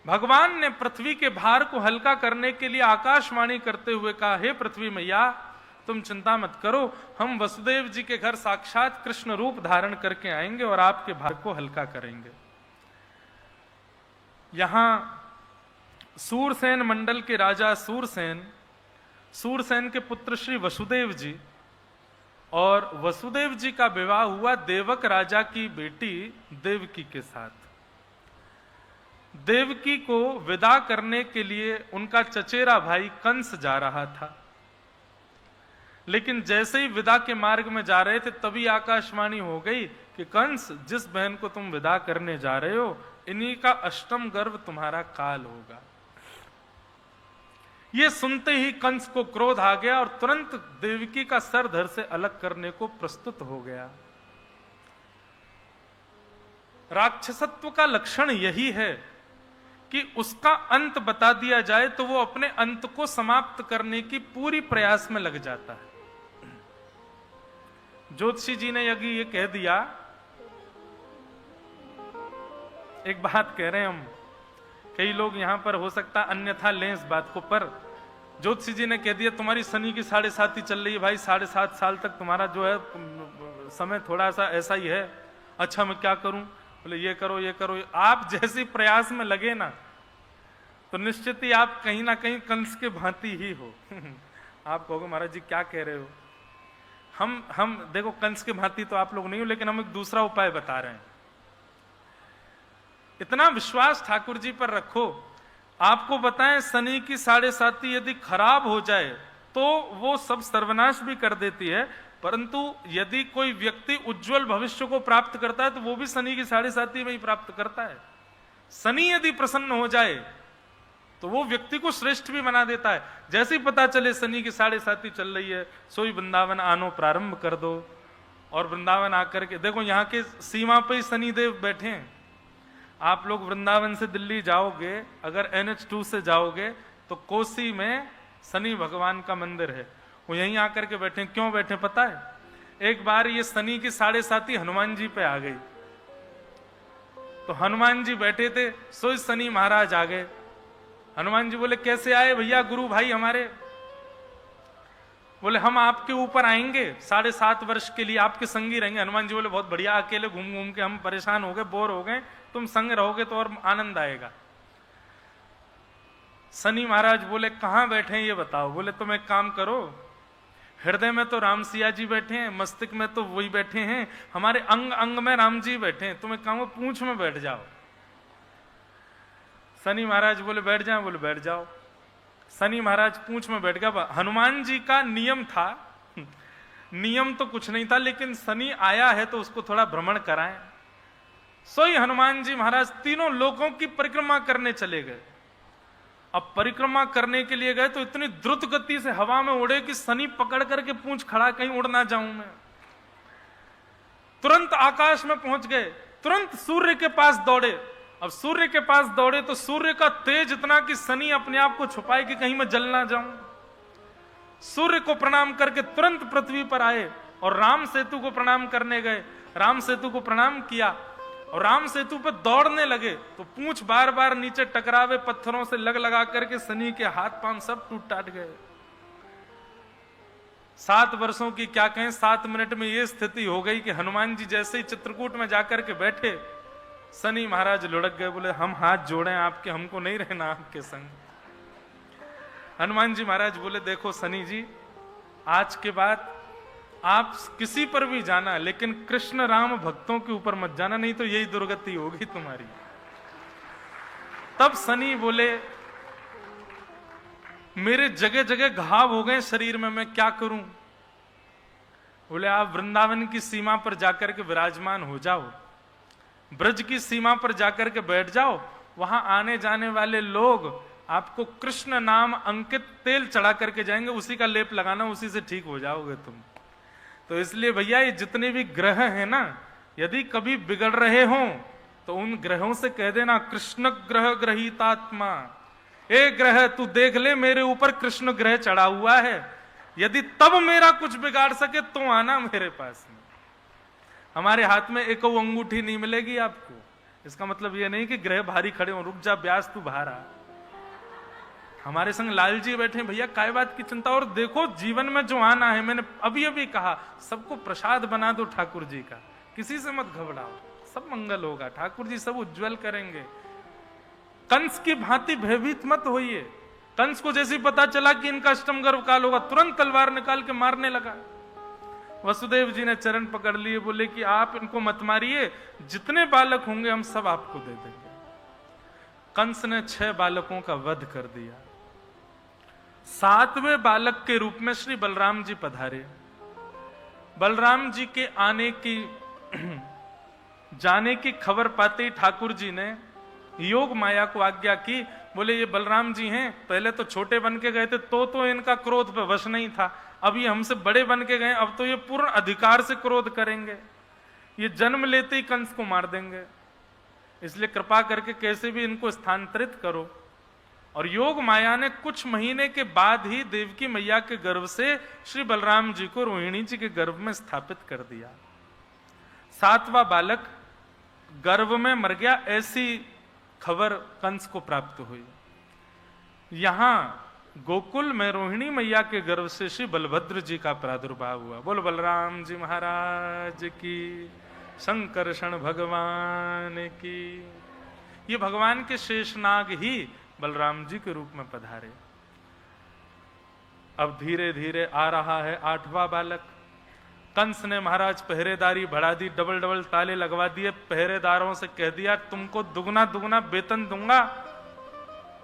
भगवान ने पृथ्वी के भार को हल्का करने के लिए आकाशवाणी करते हुए कहा, हे पृथ्वी मैया, तुम चिंता मत करो, हम वसुदेव जी के घर साक्षात कृष्ण रूप धारण करके आएंगे और आपके भार को हल्का करेंगे। यहां सूरसेन मंडल के राजा सूरसेन के पुत्र श्री वसुदेव जी और वसुदेव जी का विवाह हुआ देवक राजा की बेटी देवकी के साथ। देवकी को विदा करने के लिए उनका चचेरा भाई कंस जा रहा था, लेकिन जैसे ही विदा के मार्ग में जा रहे थे तभी आकाशवाणी हो गई कि कंस, जिस बहन को तुम विदा करने जा रहे हो, इन्हीं का अष्टम गर्भ तुम्हारा काल होगा। यह सुनते ही कंस को क्रोध आ गया और तुरंत देवकी का सर धड़ से अलग करने को प्रस्तुत हो गया। राक्षसत्व का लक्षण यही है कि उसका अंत बता दिया जाए तो वो अपने अंत को समाप्त करने की पूरी प्रयास में लग जाता है। ज्योतिषी जी ने यदि ये कह दिया, एक बात कह रहे हैं हम, कई लोग यहां पर हो सकता अन्यथा लें इस बात को, पर ज्योतिषी जी ने कह दिया तुम्हारी शनि की 7.5 चल रही है भाई, 7.5 साल तक तुम्हारा जो है समय थोड़ा सा ऐसा ही है। अच्छा मैं क्या करूं? बोले ये करो ये करो। आप जैसी प्रयास में लगे ना तो निश्चित ही आप कहीं ना कहीं कंस के भांति ही हो। आप कहोगे महाराज जी क्या कह रहे हो? हम देखो कंस के भांति तो आप लोग नहीं हो, लेकिन हम एक दूसरा उपाय बता रहे हैं। इतना विश्वास ठाकुर जी पर रखो, आपको बताएं शनि की 7.5 यदि खराब हो जाए तो वो सब सर्वनाश भी कर देती है, परंतु यदि कोई व्यक्ति उज्जवल भविष्य को प्राप्त करता है तो वो भी शनि की 7.5 में ही प्राप्त करता है। शनि यदि प्रसन्न हो जाए तो वो व्यक्ति को श्रेष्ठ भी बना देता है। जैसे ही पता चले शनि की 7.5 चल रही है, सोई वृंदावन आनो प्रारंभ कर दो। और वृंदावन आकर के देखो, यहाँ के सीमा पे ही शनिदेव बैठे हैं। आप लोग वृंदावन से दिल्ली जाओगे, अगर NH2 से जाओगे तो कोसी में शनि भगवान का मंदिर है, वो यहीं आकर के बैठे। क्यों बैठे पता है? एक बार ये शनि की 7.5 हनुमान जी पे आ गई, तो हनुमान जी बैठे थे, सो शनि महाराज आ गए। हनुमान जी बोले कैसे आए भैया गुरु भाई हमारे? बोले हम आपके ऊपर आएंगे 7.5 वर्ष के लिए, आपके संगी रहेंगे। हनुमान जी बोले बहुत बढ़िया, अकेले घूम घूम के हम परेशान हो गए, बोर हो गए, तुम संग रहोगे तो और आनंद आएगा। शनि महाराज बोले कहां बैठे हैं ये बताओ? बोले तुम एक काम करो, हृदय में तो राम सिया जी बैठे हैं, मस्तिष्क में तो वही बैठे हैं, हमारे अंग अंग में राम जी बैठे हैं, तुम एक काम करो पूंछ में बैठ जाओ। शनि महाराज बोले बैठ जाओ। बोले बैठ जाओ। शनि महाराज पूंछ में बैठ गया। हनुमान जी का नियम था, नियम तो कुछ नहीं था, लेकिन शनि आया है तो उसको थोड़ा भ्रमण कराएं। सोई हनुमान जी महाराज तीनों लोकों की परिक्रमा करने चले गए। अब परिक्रमा करने के लिए गए तो इतनी द्रुत गति से हवा में उड़े कि शनि पकड़ करके पूंछ खड़ा, कहीं उड़ ना जाऊं मैं। तुरंत आकाश में पहुंच गए, तुरंत सूर्य के पास दौड़े। अब सूर्य के पास दौड़े तो सूर्य का तेज इतना कि शनि अपने आप को छुपाए कि कहीं मैं जल ना जाऊं। सूर्य को प्रणाम करके तुरंत पृथ्वी पर आए और राम सेतु को प्रणाम करने गए। राम सेतु को प्रणाम किया और राम सेतु पर दौड़ने लगे तो पूंछ बार बार नीचे टकरावे पत्थरों से लग लगा करके शनि के हाथ पांव सब टूट टाट गए। 7 वर्षों की क्या कहें, 7 मिनट में यह स्थिति हो गई कि हनुमान जी जैसे ही चित्रकूट में जाकर के बैठे, शनि महाराज लुढ़क गए। बोले हम हाथ जोड़े आपके, हमको नहीं रहना आपके संग। हनुमान जी महाराज बोले देखो शनि जी, आज के बाद आप किसी पर भी जाना, लेकिन कृष्ण राम भक्तों के ऊपर मत जाना, नहीं तो यही दुर्गति होगी तुम्हारी। तब शनि बोले मेरे जगह जगह घाव हो गए शरीर में, मैं क्या करूं? बोले आप वृंदावन की सीमा पर जाकर के विराजमान हो जाओ, ब्रज की सीमा पर जाकर के बैठ जाओ, वहां आने जाने वाले लोग आपको कृष्ण नाम अंकित तेल चढ़ा करके जाएंगे, उसी का लेप लगाना, उसी से ठीक हो जाओगे तुम। तो इसलिए भैया ये जितने भी ग्रह हैं ना, यदि कभी बिगड़ रहे हों तो उन ग्रहों से कह देना कृष्ण ग्रह ग्रहीतात्मा, ए ग्रह तू देख ले मेरे ऊपर कृष्ण ग्रह चढ़ा हुआ है, यदि तब मेरा कुछ बिगाड़ सके तो आना मेरे पास में। हमारे हाथ में एक अंगूठी नहीं मिलेगी आपको, इसका मतलब ये नहीं कि ग्रह भारी खड़े हो, रुक जा ब्यास तू बाहर आ। हमारे संग लाल जी बैठे, भैया काय बात की चिंता। और देखो जीवन में जो आना है, मैंने अभी अभी कहा, सबको प्रसाद बना दो ठाकुर जी का, किसी से मत घबराओ, सब मंगल होगा, ठाकुर जी सब उज्जवल करेंगे। कंस की भांति भयभीत मत होइए। कंस को जैसे पता चला कि इनका अष्टम गर्भ काल होगा, तुरंत तलवार निकाल के मारने लगा। वसुदेव जी ने चरण पकड़ लिए, बोले कि आप इनको मत मारिए, जितने बालक होंगे हम सब आपको दे देंगे। कंस ने 6 बालकों का वध कर दिया। 7वें बालक के रूप में श्री बलराम जी पधारे। बलराम जी के आने की जाने की खबर पाते ही ठाकुर जी ने योग माया को आज्ञा की, बोले ये बलराम जी हैं, पहले तो छोटे बन के गए थे तो इनका क्रोध पे वश नहीं था, अब ये हमसे बड़े बन के गए, अब तो ये पूर्ण अधिकार से क्रोध करेंगे, ये जन्म लेते ही कंस को मार देंगे, इसलिए कृपा करके कैसे भी इनको स्थानांतरित करो। और योग माया ने कुछ महीने के बाद ही देवकी मैया के गर्भ से श्री बलराम जी को रोहिणी जी के गर्भ में स्थापित कर दिया। 7वां बालक गर्भ में मर गया, ऐसी खबर कंस को प्राप्त हुई। यहां गोकुल में रोहिणी मैया के गर्भ से श्री बलभद्र जी का प्रादुर्भाव हुआ। बोलो बलराम जी महाराज की, शंकरषण भगवान की। ये भगवान के शेषनाग ही बलराम जी के रूप में पधारे। अब धीरे धीरे आ रहा है 8वां बालक। कंस ने महाराज पहरेदारी बढ़ा दी, डबल डबल ताले लगवा दिए, पहरेदारों से कह दिया तुमको दुगना दुगना वेतन दूंगा,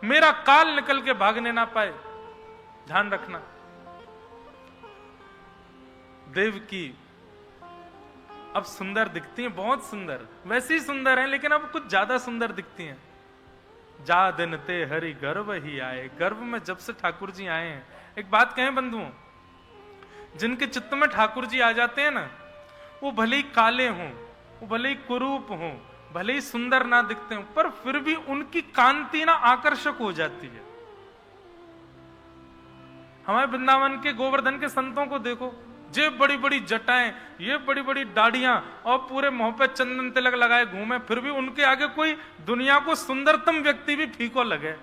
मेरा काल निकल के भागने ना पाए, ध्यान रखना। देवकी अब सुंदर दिखती हैं, बहुत सुंदर, वैसे ही सुंदर हैं, लेकिन अब कुछ ज्यादा सुंदर दिखती हैं। जा दिन ते हरि गर्भ ही आए। गर्भ में जब से ठाकुर जी आए हैं, एक बात कहें बंधुओं, जिनके चित्त में ठाकुर जी आ जाते हैं ना, वो भले ही काले हों, वो भले ही कुरूप हों, भले ही सुंदर ना दिखते हों, पर फिर भी उनकी कांति ना आकर्षक हो जाती है। हमारे वृंदावन के गोवर्धन के संतों को देखो, ये बड़ी बड़ी जटाएं, ये बड़ी बड़ी दाढ़ियां और पूरे मुंह पे चंदन तिलक लगाए घूमे, फिर भी उनके आगे कोई दुनिया को सुंदरतम व्यक्ति भी फीको लगे,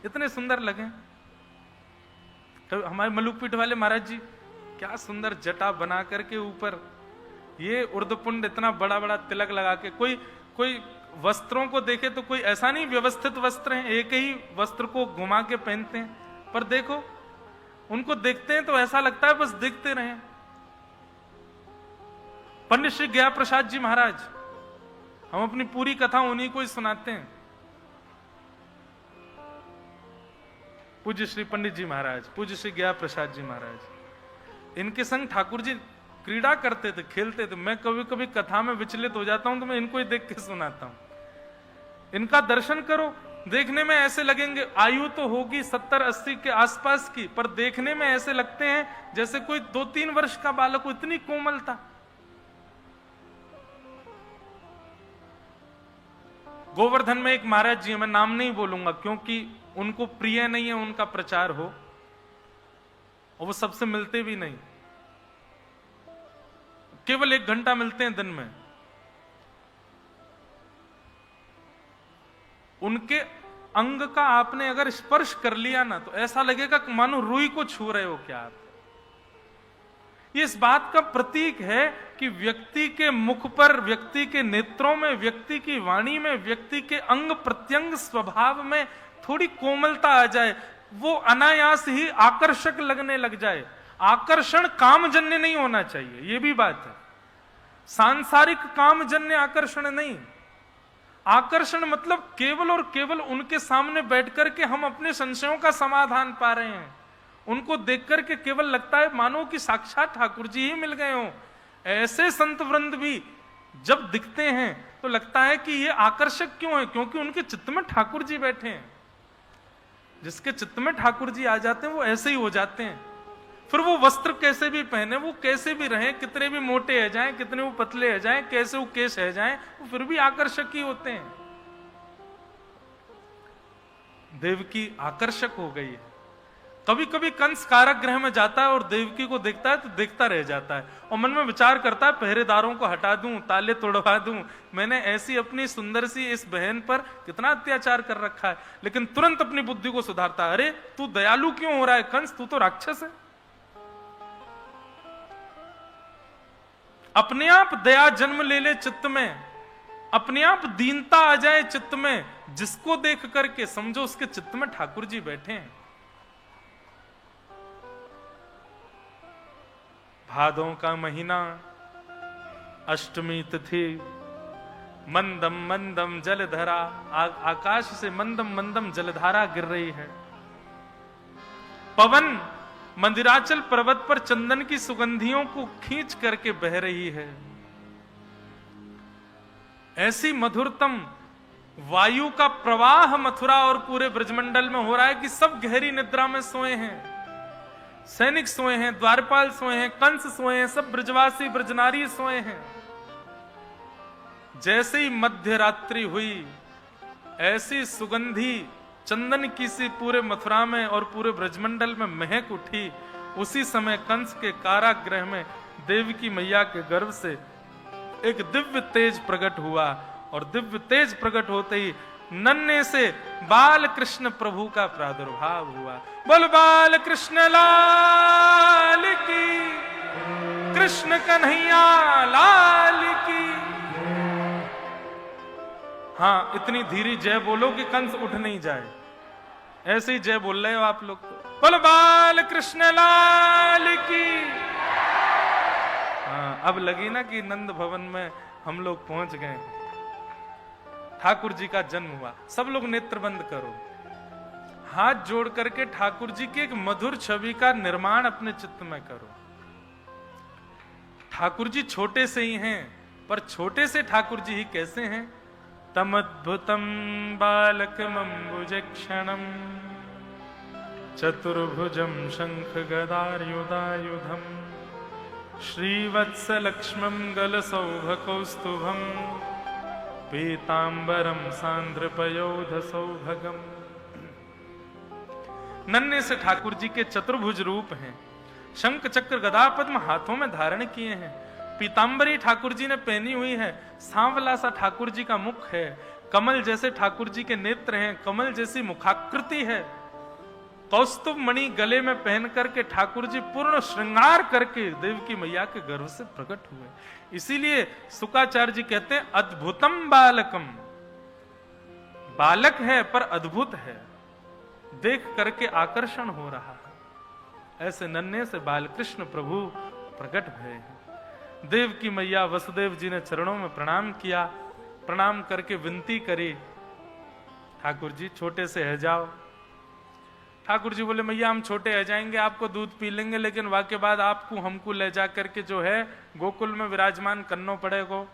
इतने सुंदर लगे। तो हमारे मलुकपीठ वाले महाराज जी क्या सुंदर जटा बना करके ऊपर ये उर्धपुंड इतना बड़ा बड़ा तिलक लगा के, कोई वस्त्रों को देखे तो कोई ऐसा नहीं व्यवस्थित वस्त्र हैं, एक ही वस्त्र को घुमा के पहनते हैं, पर देखो उनको देखते हैं तो ऐसा लगता है बस देखते रहें। पंडित श्री गया प्रसाद जी महाराज, हम अपनी पूरी कथा उन्हीं को ही सुनाते हैं। पूज्य श्री पंडित जी महाराज, पूज्य श्री गया प्रसाद जी महाराज, इनके संग ठाकुर जी क्रीड़ा करते थे, खेलते थे। मैं कभी कभी कथा में विचलित हो जाता हूं तो मैं इनको ही देख के सुनाता हूं। इनका दर्शन करो, देखने में ऐसे लगेंगे, आयु तो होगी 70-80 के आसपास की, पर देखने में ऐसे लगते हैं जैसे कोई 2-3 वर्ष का बालक हो, इतनी कोमलता। गोवर्धन में एक महाराज जी है, मैं नाम नहीं बोलूंगा क्योंकि उनको प्रिय नहीं है उनका प्रचार हो, और वो सबसे मिलते भी नहीं, केवल 1 घंटा मिलते हैं दिन में। उनके अंग का आपने अगर स्पर्श कर लिया ना तो ऐसा लगेगा कि मानो रूई को छू रहे हो क्या आप। ये इस बात का प्रतीक है कि व्यक्ति के मुख पर, व्यक्ति के नेत्रों में, व्यक्ति की वाणी में, व्यक्ति के अंग प्रत्यंग स्वभाव में थोड़ी कोमलता आ जाए, वो अनायास ही आकर्षक लगने लग जाए। आकर्षण कामजन्य नहीं होना चाहिए, ये भी बात है। सांसारिक कामजन्य आकर्षण नहीं। आकर्षण मतलब केवल और केवल उनके सामने बैठकर के हम अपने संशयों का समाधान पा रहे हैं, उनको देख करके केवल लगता है मानो कि साक्षात ठाकुर जी ही मिल गए हों। ऐसे संत वृंद भी जब दिखते हैं तो लगता है कि ये आकर्षक क्यों है, क्योंकि उनके चित्त में ठाकुर जी बैठे हैं। जिसके चित्त में ठाकुर जी आ जाते हैं वो ऐसे ही हो जाते हैं। फिर वो वस्त्र कैसे भी पहने, वो कैसे भी रहे, कितने भी मोटे है जाएं, कितने वो पतले है जाएं, कैसे वो केश है जाएं, वो फिर भी आकर्षक ही होते हैं। देवकी आकर्षक हो गई है। कभी कभी कंस कारागृह में जाता है और देवकी को देखता है तो देखता रह जाता है और मन में विचार करता है पहरेदारों को हटा दूं, ताले तोड़वा दूं, मैंने ऐसी अपनी सुंदर सी इस बहन पर कितना अत्याचार कर रखा है। लेकिन तुरंत अपनी बुद्धि को सुधारता है, अरे तू दयालु क्यों हो रहा है कंस, तू तो राक्षस है। अपने आप दया जन्म ले ले चित्त में, अपने आप दीनता आ जाए चित्त में, जिसको देख करके समझो उसके चित्त में ठाकुर जी बैठे हैं। भादों का महीना, अष्टमी तिथि, मंदम मंदम जलधारा, आकाश से मंदम मंदम जलधारा गिर रही है। पवन मंदिराचल पर्वत पर चंदन की सुगंधियों को खींच करके बह रही है। ऐसी मधुरतम वायु का प्रवाह मथुरा और पूरे ब्रजमंडल में हो रहा है कि सब गहरी निद्रा में सोए हैं। सैनिक सोए हैं, द्वारपाल सोए हैं, कंस सोए हैं, सब ब्रजवासी ब्रजनारी सोए हैं। जैसे ही मध्य रात्रि हुई, ऐसी सुगंधी चंदन की सी पूरे मथुरा में और पूरे ब्रजमंडल में महक उठी। उसी समय कंस के कारागृह में देवकी मैया के गर्भ से एक दिव्य तेज प्रकट हुआ और दिव्य तेज प्रकट होते ही नन्हे से बाल कृष्ण प्रभु का प्रादुर्भाव हुआ। बोल बाल कृष्ण लाल की, कृष्ण कन्हैया लाल की। हाँ, इतनी धीरे जय बोलो कि कंस उठ नहीं जाए। ऐसे ही जय बोल रहे हो आप लोग तो। बोल बाल कृष्ण लाल की। हाँ, अब लगी ना कि नंद भवन में हम लोग पहुंच गए, ठाकुर जी का जन्म हुआ। सब लोग नेत्र बंद करो, हाथ जोड़ करके ठाकुर जी की एक मधुर छवि का निर्माण अपने चित्त में करो। ठाकुर जी छोटे से ही हैं, पर छोटे से ठाकुर जी ही कैसे हैं? तमद्भुतम बालकमंबुजक्षणम चतुर्भुजम शंख गदायुधायुधम श्रीवत्सलक्ष्मं गलसौभकौस्तुभम पीतांबरम सांद्रपयोध सौभगम। नन्हे से ठाकुर जी के चतुर्भुज रूप हैं, शंख चक्र गदा पद्म हाथों में धारण किए हैं, पीतांबरी ठाकुर जी ने पहनी हुई है, सांवला सा ठाकुर जी का मुख है, कमल जैसे ठाकुर जी के नेत्र हैं, कमल जैसी मुखाकृति है, कौस्तुभ मणि गले में पहन करके ठाकुर जी पूर्ण श्रृंगार करके देवकी मैया के गर्भ से प्रकट हुए। इसीलिए शुकाचार्य जी कहते हैं अद्भुतम बालकम, बालक है पर अद्भुत है, देख करके आकर्षण हो रहा है। ऐसे नन्हे से बालकृष्ण प्रभु प्रकट हुए हैं। देवकी मैया वसुदेव जी ने चरणों में प्रणाम किया, प्रणाम करके विनती करी, ठाकुर जी छोटे से है जाओ। ठाकुर जी बोले मैया हम छोटे रह जाएंगे, आपको दूध पी लेंगे, लेकिन वाके बाद आपको हमको ले जा करके जो है गोकुल में विराजमान करना पड़ेगा।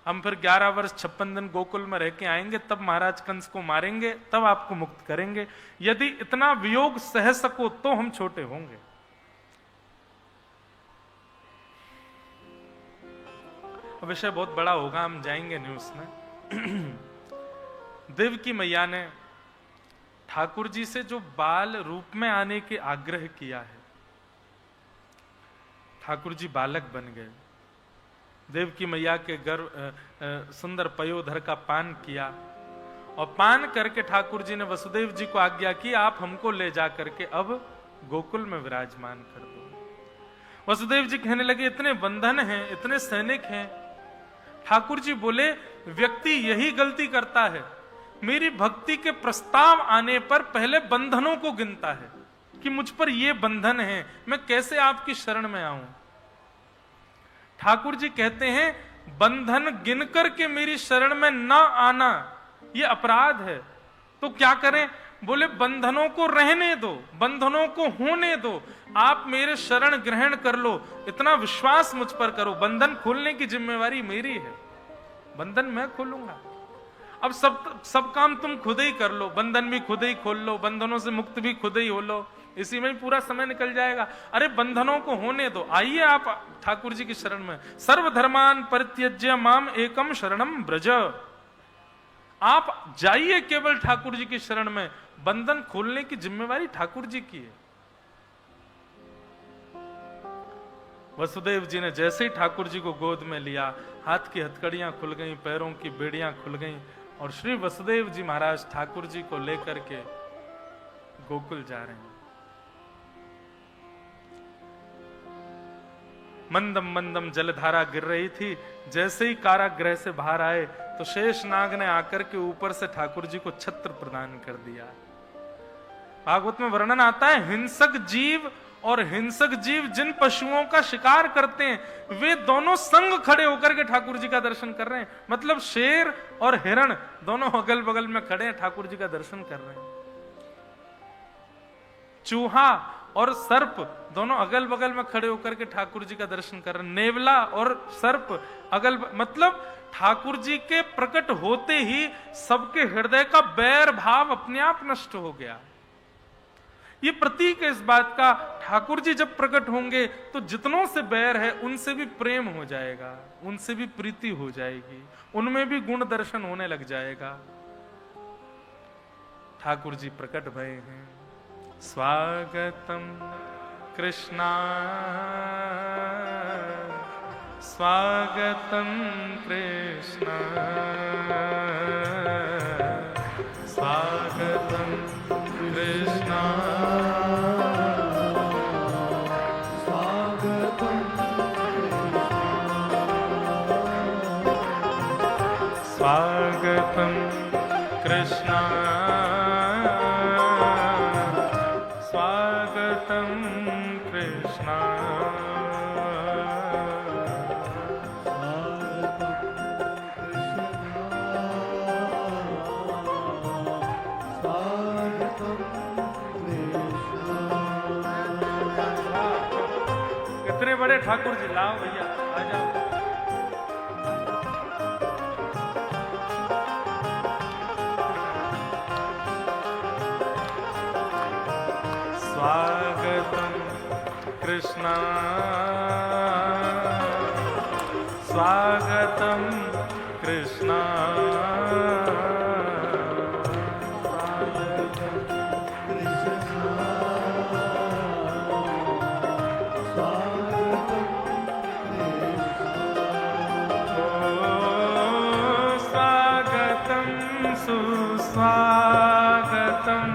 हम फिर 11 वर्ष 56 दिन गोकुल में रह के आएंगे, तब महाराज कंस को मारेंगे, तब आपको मुक्त करेंगे। यदि इतना वियोग सह सको तो हम छोटे होंगे। विषय बहुत बड़ा होगा, हम जाएंगे नहीं उसमें। देवकी मैया ने ठाकुर जी से जो बाल रूप में आने के आग्रह किया है, ठाकुर जी बालक बन गए। देवकी मैया के गर्भ सुंदर पयोधर का पान किया और पान करके ठाकुर जी ने वसुदेव जी को आज्ञा की आप हमको ले जा करके अब गोकुल में विराजमान कर दो। वसुदेव जी कहने लगे इतने बंधन हैं, इतने सैनिक हैं। ठाकुर जी बोले व्यक्ति यही गलती करता है, मेरी भक्ति के प्रस्ताव आने पर पहले बंधनों को गिनता है कि मुझ पर ये बंधन है, मैं कैसे आपकी शरण में आऊं। ठाकुर जी कहते हैं बंधन गिन करके मेरी शरण में ना आना ये अपराध है, तो क्या करें? बोले बंधनों को रहने दो, बंधनों को होने दो, आप मेरे शरण ग्रहण कर लो, इतना विश्वास मुझ पर करो, बंधन खोलने की जिम्मेवारी मेरी है, बंधन मैं खोलूंगा। अब सब काम तुम खुद ही कर लो, बंधन भी खुद ही खोल लो, बंधनों से मुक्त भी खुद ही हो लो, इसी में ही पूरा समय निकल जाएगा। अरे बंधनों को होने दो, आइए आप ठाकुर जी की शरण में। सर्वधर्मान परित्यज्य माम एकम शरणम ब्रज, आप जाइए केवल ठाकुर जी की शरण में, बंधन खोलने की जिम्मेवारी ठाकुर जी की है। वसुदेव जी ने जैसे ही ठाकुर जी को गोद में लिया, हाथ की हथकड़ियां खुल गईं, पैरों की बेड़ियां खुल गईं और श्री वसुदेव जी महाराज ठाकुर जी को लेकर के गोकुल जा रहे हैं। मंदम मंदम जलधारा गिर रही थी। जैसे ही कारागृह से बाहर आए तो शेषनाग ने आकर के ऊपर से ठाकुर जी को छत्र प्रदान कर दिया। भागवत में वर्णन आता है, हिंसक जीव और हिंसक जीव जिन पशुओं का शिकार करते हैं वे दोनों संग खड़े होकर के ठाकुर जी का दर्शन कर रहे हैं। मतलब शेर और हिरण दोनों अगल बगल में खड़े हैं, ठाकुर जी का दर्शन कर रहे हैं। चूहा और सर्प दोनों अगल बगल में खड़े होकर के ठाकुर जी का दर्शन कर रहे हैं। नेवला और सर्प मतलब ठाकुर जी के प्रकट होते ही सबके हृदय का बैर भाव अपने आप नष्ट हो गया। ये प्रतीक है इस बात का, ठाकुर जी जब प्रकट होंगे तो जितनों से बैर है उनसे भी प्रेम हो जाएगा, उनसे भी प्रीति हो जाएगी, उनमें भी गुण दर्शन होने लग जाएगा। ठाकुर जी प्रकट भये हैं। स्वागतम कृष्णा स्वागतम कृष्णा स्वागतम कृष्णा स्वागतम स्वागतम कृष्णा बड़े ठाकुर जी, लाओ भैया आ जाओ। स्वागतम कृष्णा स्वागतम कृष्णा स्वागतम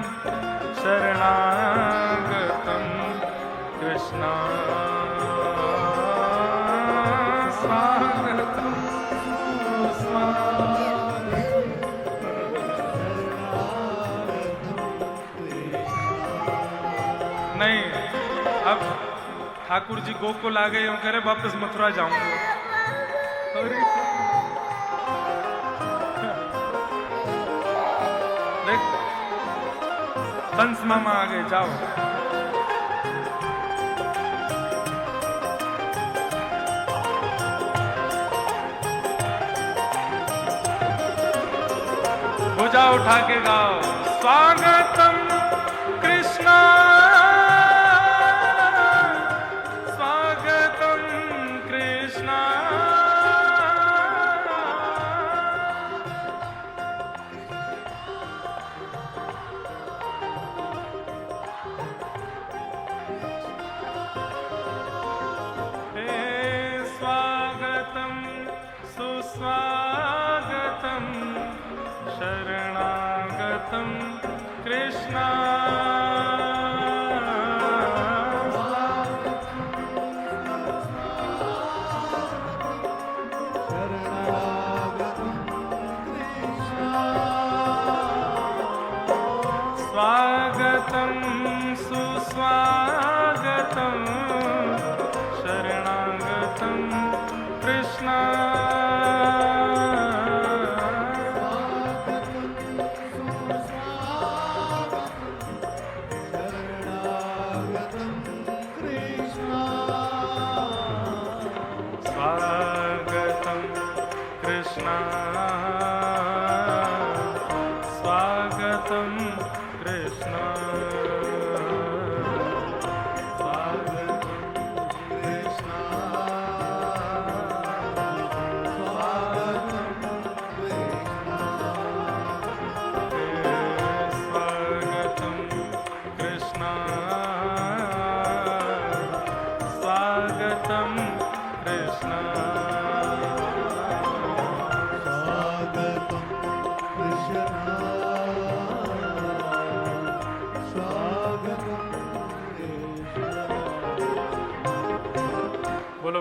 शरणागतम कृष्णा स्वागतम नहीं, अब ठाकुर जी गोकुल आ गए, कह रहे वापस मथुरा जाऊंगा। देख कंस मामा आ गए, जाओ। भुजा उठा के गाओ, स्वागतम कृष्णा स्वागतम कृष्णा सुस्वागतम शरणागतम कृष्णा स्वागतम सुस्वागतम शरणागतम कृष्णा स्वागतम कृष्णा स्वागतम कृष्णा स्वागतम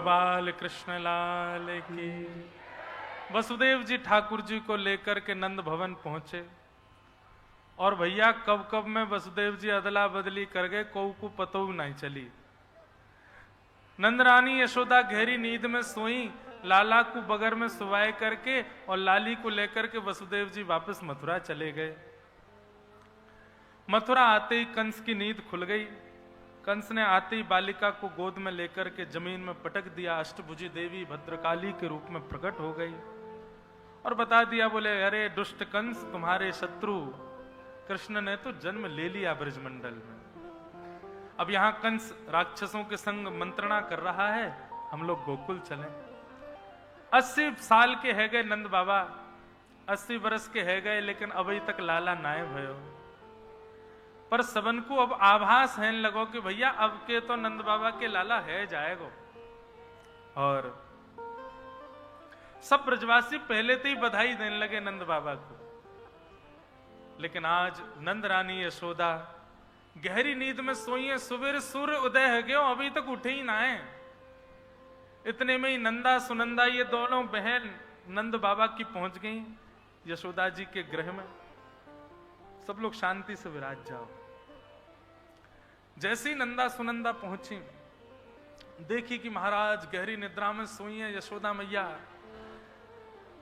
बाल कृष्ण लाल की। वसुदेव जी ठाकुर जी को लेकर के नंद भवन पहुंचे और भैया कब कब में वसुदेव जी अदला बदली कर गए, को पतो नहीं चली। नंदरानी यशोदा गहरी नींद में सोई, लाला को बगर में सुवाए करके और लाली को लेकर के वसुदेव जी वापस मथुरा चले गए। मथुरा आते ही कंस की नींद खुल गई। कंस ने आते ही बालिका को गोद में लेकर के जमीन में पटक दिया। अष्टभुजी देवी भद्रकाली के रूप में प्रकट हो गई और बता दिया, बोले अरे दुष्ट कंस, तुम्हारे शत्रु कृष्ण ने तो जन्म ले लिया ब्रजमंडल में। अब यहां कंस राक्षसों के संग मंत्रणा कर रहा है, हम लोग गोकुल चलें। 80 साल के है गए नंद बाबा, 80 वर्ष के है गए, लेकिन अभी तक लाला नाय भयो। पर सबन को अब आभास है लगो कि भैया अब के तो नंद बाबा के लाला है जाएगो। और सब ब्रजवासी पहले तो ही बधाई देने लगे नंद बाबा को। लेकिन आज नंद रानी यशोदा गहरी नींद में सोई है, सुबह सूर्य उदय है गयो, अभी तक उठे ही ना है। इतने में ही नंदा सुनंदा ये दोनों बहन नंद बाबा की पहुंच गई यशोदा जी के गृह में। सब लोग शांति से विराज जाओ। जैसे ही नंदा सुनंदा पहुंची, देखी कि महाराज गहरी निद्रा में सोई है यशोदा मैया।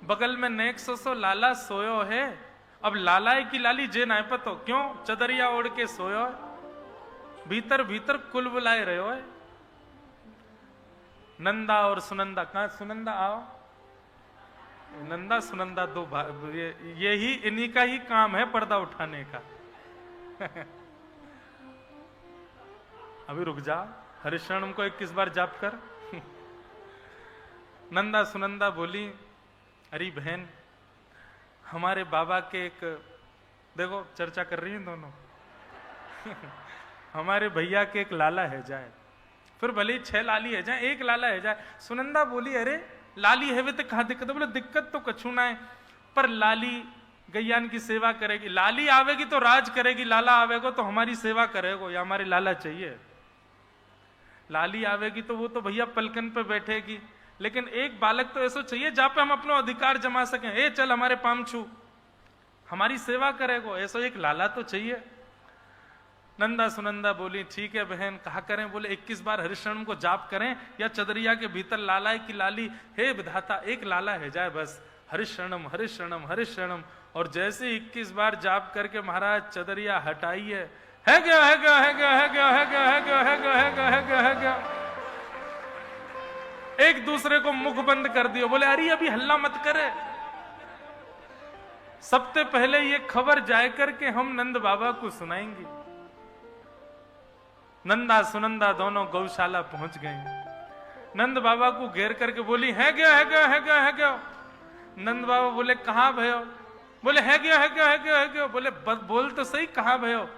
बगल में नेक सो लाला सोयो है। अब लाला की लाली जे ना पतो क्यों चदरिया ओढ़ के सोयो है, भीतर भीतर कुल बुलाए रहे हो। नंदा और सुनंदा, कहां सुनंदा आओ। नंदा सुनंदा दो यही इन्हीं का ही काम है पर्दा उठाने का। अभी रुक जा, हरिशरण को 21 बार जाप कर। नंदा सुनंदा बोली, अरे बहन हमारे बाबा के एक, देखो चर्चा कर रही हैं दोनों। हमारे भैया के एक लाला है जाए, फिर भले ही 6 लाली है जाए, एक लाला है जाए। सुनंदा बोली, अरे लाली है वे तो कहां दिक्कत है। बोले दिक्कत तो कछु ना है, पर लाली गैयान की सेवा करेगी। लाली आवेगी तो राज करेगी, लाला आवेगा तो हमारी सेवा करेगा, या हमारे लाला चाहिए। लाली आवेगी तो वो तो भैया पलकन पे बैठेगी, लेकिन एक बालक तो ऐसा चाहिए जहां पे हम अपना अधिकार जमा सकें। ए चल हमारे पाम छू, हमारी सेवा करेगा, ऐसा एक लाला तो चाहिए। नंदा सुनंदा बोली, ठीक है बहन, कहा करें। बोले 21 बार हरिशरण को जाप करें या चदरिया के भीतर लाला की लाली, हे विधाता एक लाला है जाए बस, हरिशरणम हरिशरणम हरिशरणम। और जैसे 21 बार जाप करके महाराज चदरिया हटाइए, है गया है गया है गया है गया है गया है गया है गया है गया है गया है गया। एक दूसरे को मुख बंद कर दियो। बोले अरे अभी हल्ला मत करे, सबसे पहले ये खबर जाए करके हम नंद बाबा को सुनाएंगे। नंदा सुनंदा दोनों गौशाला पहुंच गए। नंद बाबा को घेर करके बोली, है गया है गया है गया है गया। नंद बाबा बोले, कहां भयो। बोले है गया है गया है गया है गया। बोले बोल तो सही, कहां भयो।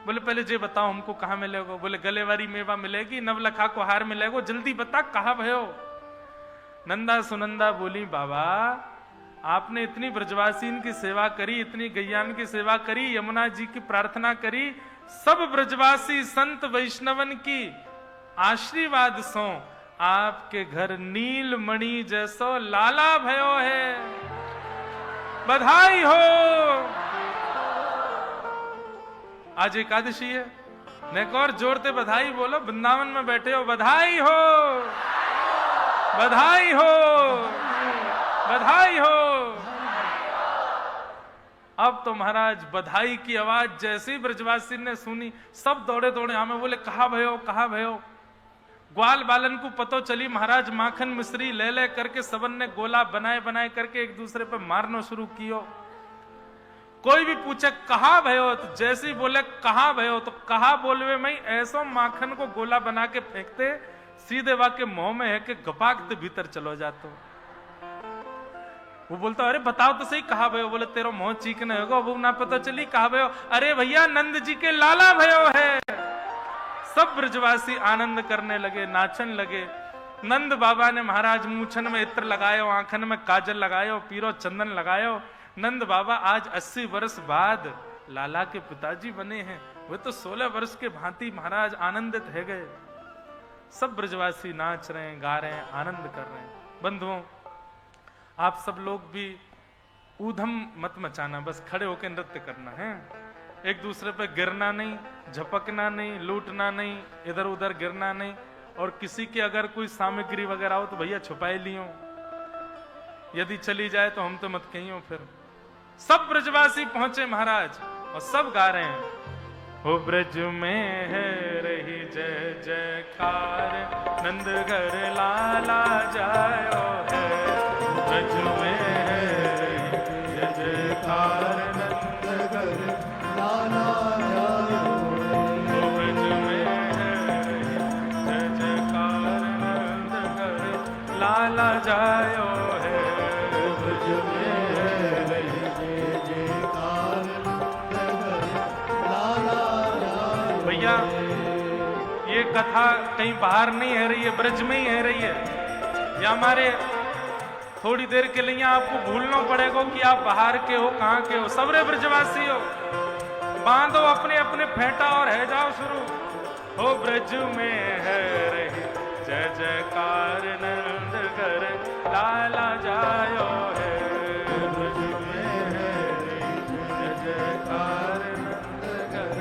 बोले पहले जे बताओ हमको कहां मिलेगा। बोले गले वाली मेवा मिलेगी, नवलखा को हार मिलेगा, जल्दी बता कहां भयो। नंदा सुनंदा बोली, बाबा आपने इतनी ब्रजवासीन की सेवा करी, इतनी गैयान की सेवा करी, यमुना जी की प्रार्थना करी, सब ब्रजवासी संत वैष्णवन की आशीर्वाद सो आपके घर नीलमणि जैसो लाला भयो है, बधाई हो। आज एकादशी है, नेक और जोरते बधाई बोलो। वृंदावन में बैठे हो, बधाई हो बधाई हो बधाई हो। अब तो महाराज बधाई की आवाज जैसे ही ब्रजवासी ने सुनी, सब दौड़े दौड़े हमें। बोले कहा भयो कहा भयो। ग्वाल बालन को पतो चली महाराज माखन मिश्री ले ले करके सबन ने गोला बनाए बनाए करके एक दूसरे पे मारना शुरू कियो। कोई भी पूछे कहा भयो, तो जैसे ही बोले कहा भयो, तो कहा बोलवे में ऐसा माखन को गोला बना के फेंकते, सीधे वाके मुंह में है कि गपाकते भीतर चलो जातो। वो बोलता, अरे बताओ तो सही कहा भयो। बोले तेरा मुंह चीकने होगा, वो ना पता चली कहा भयो। अरे भैया नंद जी के लाला भयो है। सब ब्रजवासी आनंद करने लगे, नाचन लगे। नंद बाबा ने महाराज मूछन में इत्र लगायो, आंखन में काजल लगायो, पीरो चंदन लगायो। नंद बाबा आज 80 वर्ष बाद लाला के पिताजी बने हैं। वे तो 16 वर्ष के भांति महाराज आनंदित है गए। सब ब्रजवासी नाच रहे हैं, गा रहे हैं, आनंद कर रहे हैं। बंधुओं, आप सब लोग भी ऊधम मत मचाना, बस खड़े होकर नृत्य करना है। एक दूसरे पे गिरना नहीं, झपकना नहीं, लूटना नहीं, इधर उधर गिरना नहीं। और किसी की अगर कोई सामग्री वगैरह हो तो भैया छुपाए लियो, यदि चली जाए तो हम तो मत कहियो। फिर सब ब्रजवासी पहुंचे महाराज और सब गा रहे हैं, हो ब्रज में है रही जय जयकार, नंद घर लाला जायो है। ब्रज में है रही जय जयकार, नंद घर लाला जायो है। हो ब्रज में है रही जय जयकार, नंद घर लाला जायो है। ब्रज में है रही जय जयकार, भैया ये कथा कहीं बाहर नहीं है रही है, ब्रज में ही है रही है। या हमारे थोड़ी देर के लिए आपको भूलना पड़ेगा कि आप बाहर के हो, कहां के हो। सबरे ब्रजवासी हो, बांधो अपने अपने फेंटा और है जाओ शुरू। हो ब्रज में है रही जय जयकार, नंद घर लाला जायो है। ब्रज में है रही जय जयकार, नंद घर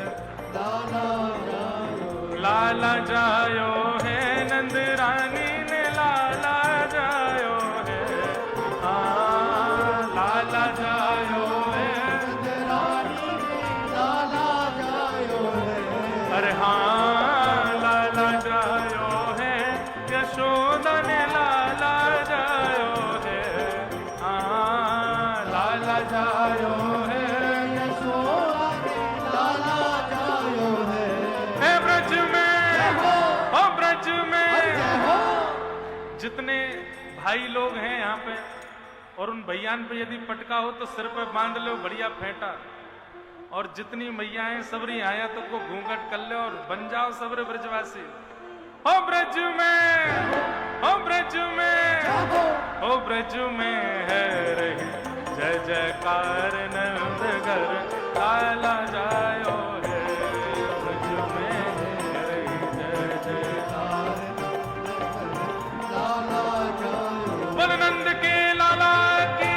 लाला जायो है। नंद रानी ने लाला जायो है, लाला जायो है। नंद रानी ने लाला जायो है, अरे हाँ लाला जायो है। यशोदा ने लाला जायो है, लाला जायो है। यशोदा ने लाला जायो है। ब्रज में, ओ ब्रज में जितने भाई लोग हैं यहाँ पे, और उन भैयान पे यदि पटका हो तो सिर पे बांध लो बढ़िया फेंटा। और जितनी मैयाएं सबरी आया तो को घूंघट कर ले और बन जाओ सबरे ब्रजवासी। ओ ब्रज में, ओ ब्रज में, ओ ब्रज में है रही जय जयकार, नंद घर लाला जायो है। ब्रज में है रही जय जयकार, लाला जायो। बोल नंद के लाला की।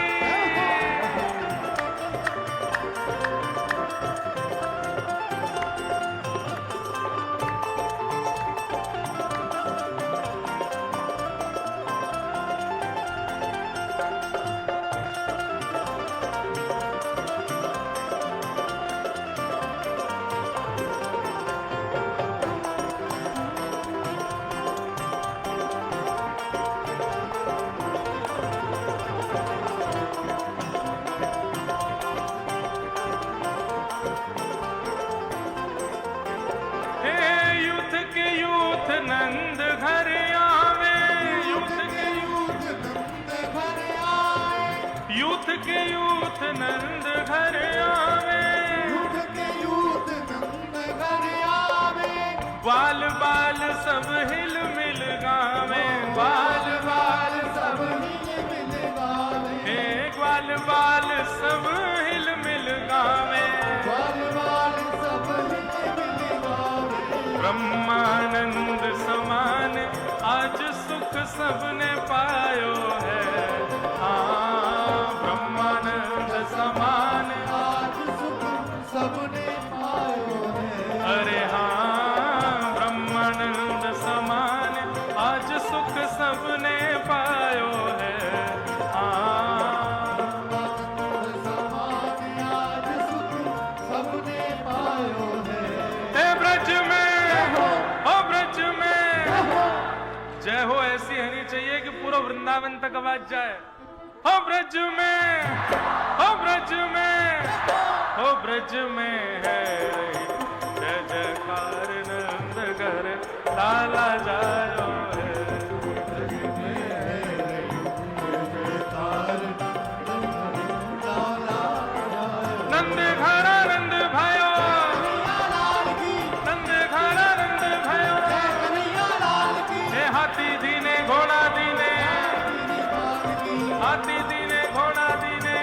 नंद घर आवे, यूथ के यूथ नंद घर आवे। यूथ के यूथ नंद घर आवे, यूथ के यूथ नंद घर आवे। बाल बाल सब हिल मिल गावे, बाल बाल सब हिल मिल गावे। हे ग्वाल बाल सब हिल मिल गावे, ग्वाल बाल सब हिल मिल गावे। ब्रह्मानंद समान आज सुख सबने पायो है, ब्रह्मानंद समान आज सुख सबने पायो है। अरे हाँ ब्रह्मानंद समान आज सुख सबने पायो है, ब्रह्मानंद समान आज सुख सबने पायो है। हे ब्रज में, ओ ब्रज में जय हो ऐसी होनी चाहिए कि पूरा वृंदावन तक आवाज जाए। हो ब्रज में, हो ब्रज में, हो ब्रज में है जय जयकार, नंद घर लाला जायो है। ब्रज में है जय जयकार, लाला जायो। नंद घर आनंद भयो, नंद घर आनंद भयो। हे हाथी दीने घोड़ा दीने, हाथी दीने घोड़ा दीने।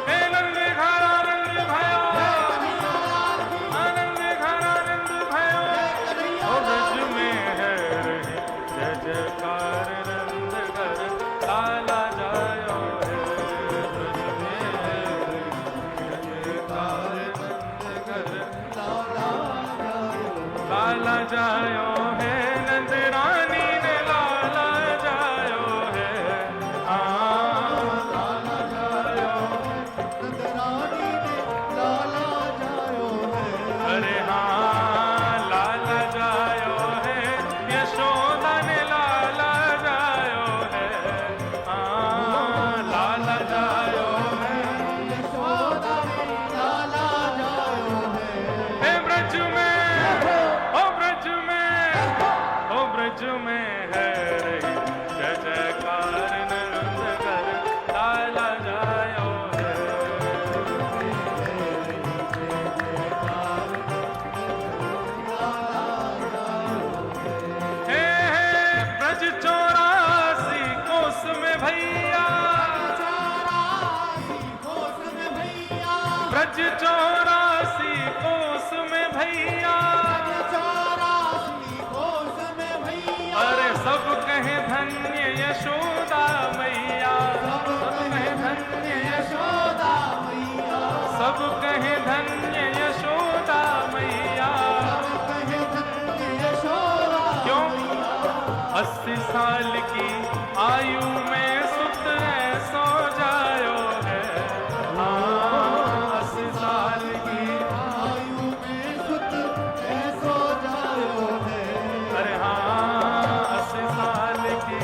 हे नंद घर आनंद भयो, आनंद घर आनंद भयो। ओ ब्रज में जायो है, नंद रानी ने लाला जायो है। लाला जायो है, नंद रानी ने लाला जायो है। अरे हाँ लाला जायो है, यशोदा ने लाला जायो है। लाला जायो है, यशोदा ने लाला जायो है। हे ब्रज में, ओ ब्रज में, ओ ब्रज में है रही जय जयकार नंद घर लाला जायो है। हे ब्रज 84 कोस में भैया, ब्रज 84 कोस में भैया, अरे सब कहे धन्य यशोदा मैया, सब कहे धन्य यशोदा मैया, सब कहे धन्य यशोदा मैया। क्यों? 80 साल की आयु में सुत ऐसो जायो है। 80 साल की आयु में सुत ऐसो जायो है। अरे हाँ 80 साल की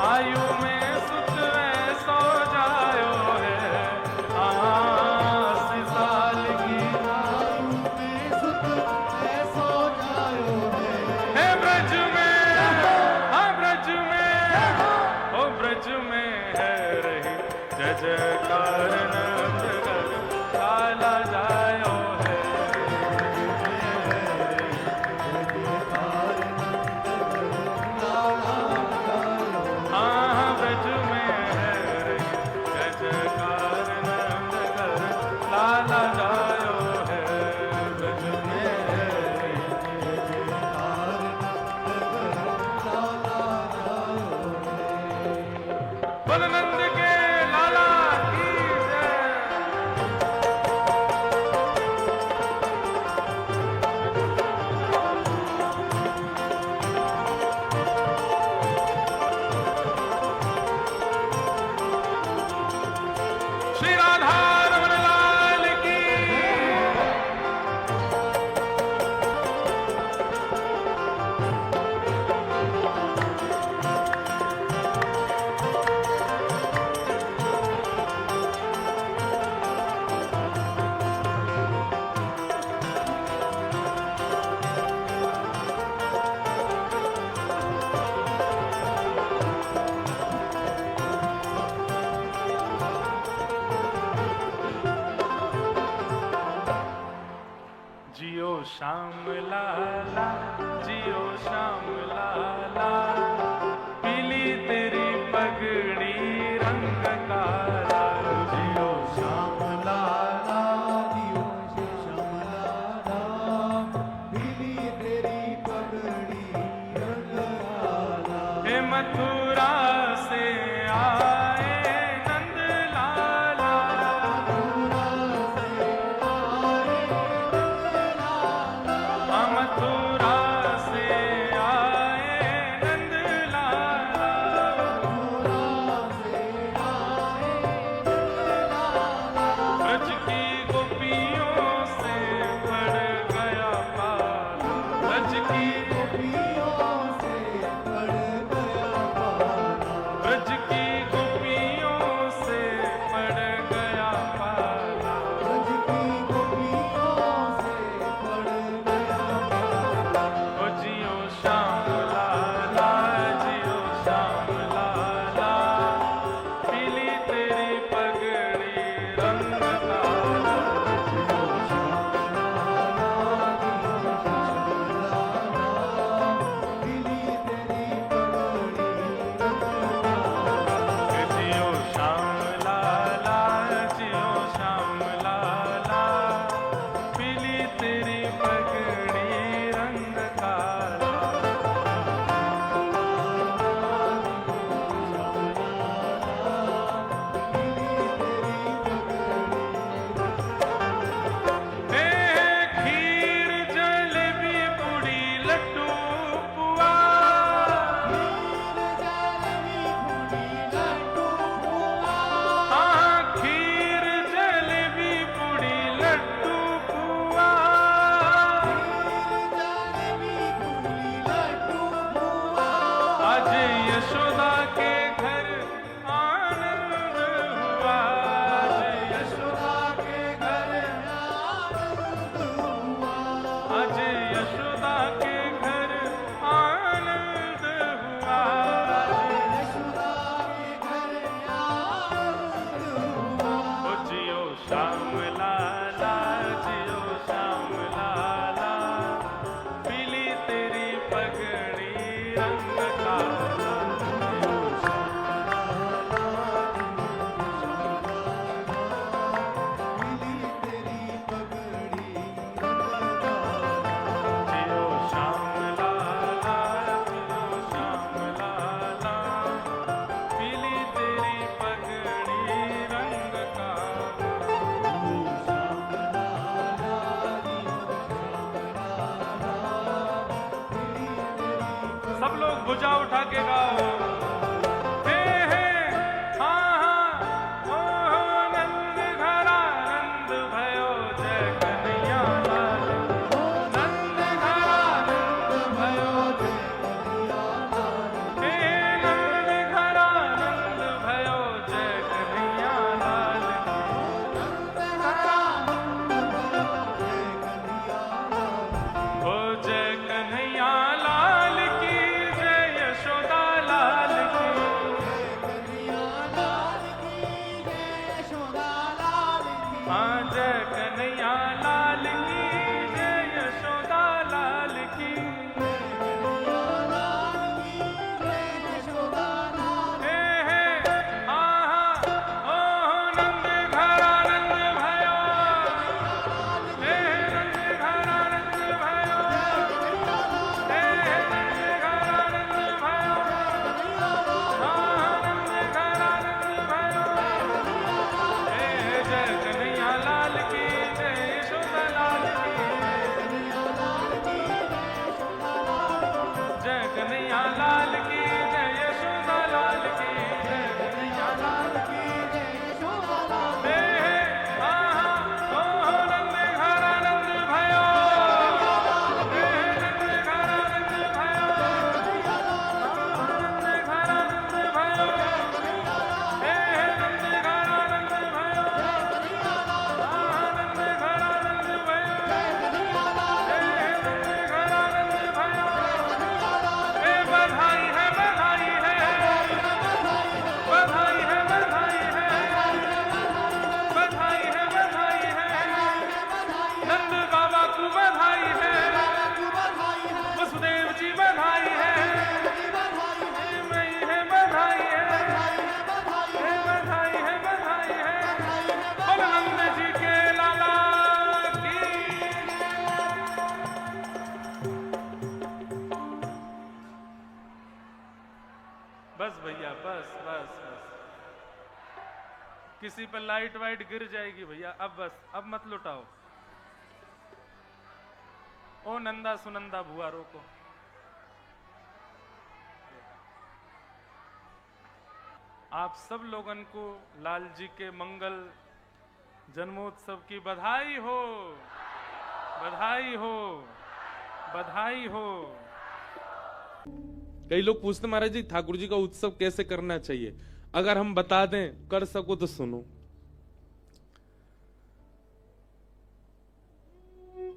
आयु में सुत ऐसो जायो है। 80 साल की आयु में सुत ऐसो जायो है। है ब्रज में, हाँ ब्रज में, ओ ब्रज में है रही जय जयकार नंद घर लाला जायो है। हाँ ब्रज में है रही जय जयकार नंद घर लाला जायो है। ब्रज में है रही बलनंद के लाला की जय। श्री राधा रमण लाल की। जियो श्याम लाला, जियो श्याम लाला, पीली तेरी पगड़ी रंग काला। जियो श्याम लाला, जियो श्याम लाला, पीली तेरी पगड़ी रंग काला। हे मथुरा से आए नंद लाला, मथुरा से आए नंद लाला। ब्रज की गोपियों से पड़ गया पाला, ब्रज की गोपियों से पड़ गया पाला। भुजा उठा के गाओ। हे हाँ हाँ ओ नंद घरा नंद भयो जय कन्हैया लाल। नंद घरा नंद भयो जय कन्हैया लाल। हे नंद घरा नंद भयो जय कन्हैया लाल। नंद घरा नंद भयो जय कन्हैया लाल। ओ जय कन्हैया लाल की जय यशोदा लाल की। हाँ जय कन्हैया लाल की जय यशोदा लाल की। हे हाँ हाँ ओ नंद घरा नंद भयो। हे नंद घरा नंद भयो। हे नंद घरा नंद भयो। हाँ नंद घरा नंद भयो। हे जय कन्हैया लाल की जय यशोदा लाल की। जय कन्हैया लाल की जय यशोदा लाल की। जय कन्हैया लाल की जय यशोदा लाल की। हे हाँ हाँ ओ नंद घरा नंद भयो। हे नंद घरा नंद भयो। नंद घरा नंद भयो। हे नंद घरा नंद भयो। नंद घरा नंद भयो। हे नंद घरा नंद भयो। हे बधाई है बधाई है। बधाई है बधाई है। बधाई है बधाई है। नंद बाबा को बधाई है। वसुदेव जी बधाई है। मई है बधाई है। हे बधाई है बधाई है। बोल नंद जी के लाला की। बस भैया बस बस बस। किसी पर लाइट वाइट गिर जाएगी भैया। अब बस अब मत लुटाओ। ओ नंदा सुनंदा भुआरों को। आप सब लोगन को लाल जी के मंगल जन्मोत्सव की बधाई हो। बधाई हो। बधाई हो। कई लोग पूछते महाराज जी ठाकुर जी का उत्सव कैसे करना चाहिए। अगर हम बता दें कर सको तो सुनो।